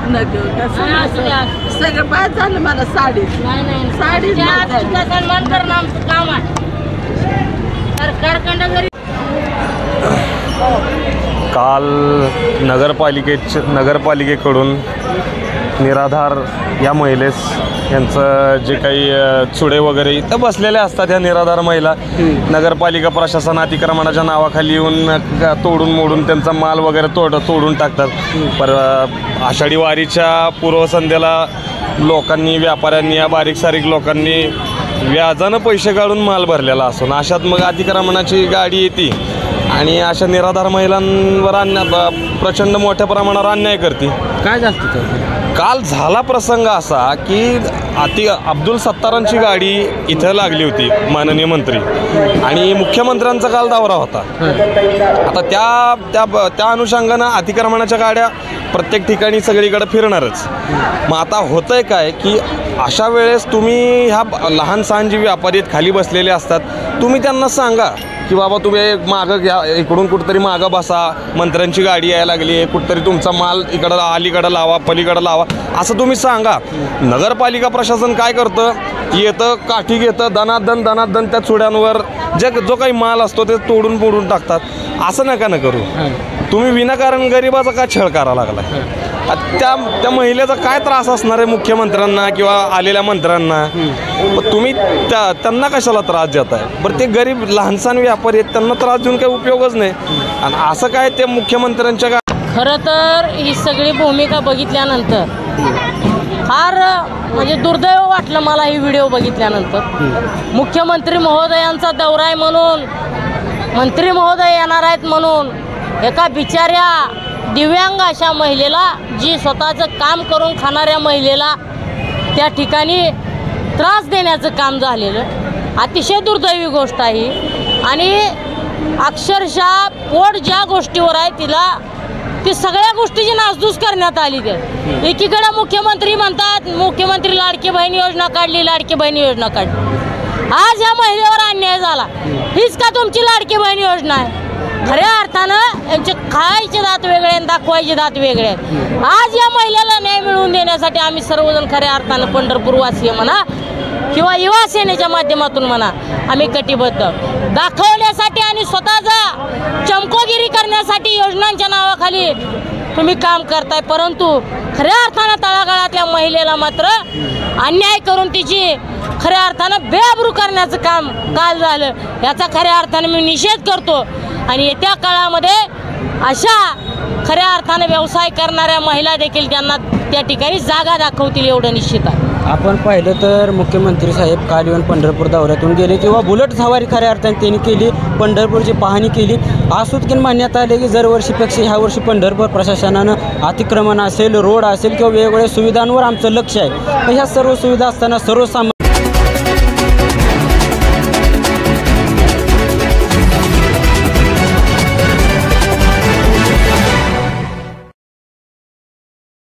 नको कसं सगळं बाद झालं मला साडी साडी सन्मान करणं आमचं काम आहे. सरकारकडं जरी काल नगरपालिकेकडून निराधार या महिलेस यांचं जे काही चुडे वगैरे इथं बसलेले असतात ह्या निराधार महिला नगरपालिका प्रशासन अतिक्रमणाच्या नावाखाली येऊन तोडून मोडून त्यांचा माल वगैरे तोडून टाकतात. पर आषाढी वारीच्या पूर्वसंध्येला लोकांनी व्यापाऱ्यांनी या बारीक सारीक लोकांनी व्याजानं पैसे काढून माल भरलेला असून अशात मग अतिक्रमणाची गाडी येते आणि अशा निराधार महिलांवर प्रचंड मोठ्या प्रमाणावर अन्याय करते. काय जास्त काल झाला प्रसंग असा की अब्दुल सत्तारांची गाडी इथं लागली होती माननीय मंत्री आणि मुख्यमंत्र्यांचा काल दौरा होता. आता त्या अनुषंगानं अतिक्रमणाच्या गाड्या प्रत्येक ठिकाणी सगळीकडे फिरणारच. मग आता होतंय काय की अशा वेळेस तुम्ही ह्या लहान सहान जी व्यापारी खाली बसलेले असतात तुम्ही त्यांना सांगा की बाबा तुम्ही मागं घ्या, इकडून कुठंतरी मागं बसा, मंत्र्यांची गाडी यायला लागली आहे, कुठंतरी तुमचा माल इकडं अलीकडं लावा पलीकडं लावा असं तुम्ही सांगा. नगरपालिका प्रशासन काय करतं येतं काठी घेतं दनादन त्या चुड्यांवर जो काही माल असतो ते तोडून मोडून टाकतात. असं नका न करू. तुम्ही विनाकारण गरिबाचा का छळ करा लागला. त्या महिलेचा काय त्रास असणार आहे मुख्यमंत्र्यांना किंवा आलेल्या मंत्र्यांना. तुम्ही त्यांना कशाला त्रास देताय. बरं ते गरीब लहानसहान व्यापारी आहेत त्यांना त्रास देऊन काही उपयोगच नाही. आणि असं काय ते मुख्यमंत्र्यांच्या खरं तर ही सगळी भूमिका बघितल्यानंतर फार म्हणजे दुर्दैव वाटलं मला ही व्हिडिओ बघितल्यानंतर. मुख्यमंत्री महोदयांचा दौरा आहे म्हणून मंत्री महोदय येणार आहेत म्हणून एका बिचाऱ्या दिव्यांग अशा महिलेला जी स्वतःचं काम करून खाणाऱ्या महिलेला त्या ठिकाणी त्रास देण्याचं काम झालेलं अतिशय दुर्दैवी गोष्ट आहे. आणि अक्षरशः पोट ज्या गोष्टीवर आहे तिला ती सगळ्या गोष्टीची नासधूस करण्यात आली. ते एकीकडे मुख्यमंत्री म्हणतात मुख्यमंत्री लाडकी बहीण योजना काढली लाडकी बहीण योजना काढली. आज या महिलेवर अन्याय झाला. हीच का तुमची लाडकी बहीण योजना आहे. खऱ्या अर्थानं यांचे खायचे दात वेगळे आणि दाखवायचे दात वेगळे आहेत. आज या महिलेला न्याय मिळवून देण्यासाठी आम्ही सर्वजण खऱ्या अर्थानं पंढरपूरवासीय म्हणा किंवा युवा सेनेच्या माध्यमातून म्हणा आम्ही कटिबद्ध दाखवण्यासाठी आणि स्वतःचा चमकोगिरी करण्यासाठी योजनांच्या नावाखाली तुम्ही काम करताय. परंतु खऱ्या अर्थानं तळागाळातल्या महिलेला मात्र अन्याय करून तिची खऱ्या अर्थानं बेअब्रू करण्याचं काम काल झालं. याचा खऱ्या अर्थानं मी निषेध करतो. आणि येत्या काळामध्ये अशा खऱ्या अर्थानं व्यवसाय करणाऱ्या महिला देखील त्यांना त्या ठिकाणी जागा दाखवतील एवढं निश्चित आहे. आपण पाहिलं तर मुख्यमंत्री साहेब काल येऊन पंढरपूर दौऱ्यातून गेले किंवा बुलेट सवारी खऱ्या अर्थाने त्यांनी केली. पंढरपूरची पाहणी केली. आसूतकीन मान्यता आले की दरवर्षीपेक्षा ह्या वर्षी पंढरपूर प्रशासनानं अतिक्रमण असेल रोड असेल किंवा वेगवेगळ्या सुविधांवर आमचं लक्ष आहे. ह्या सर्व सुविधा असताना सर्वसामान्य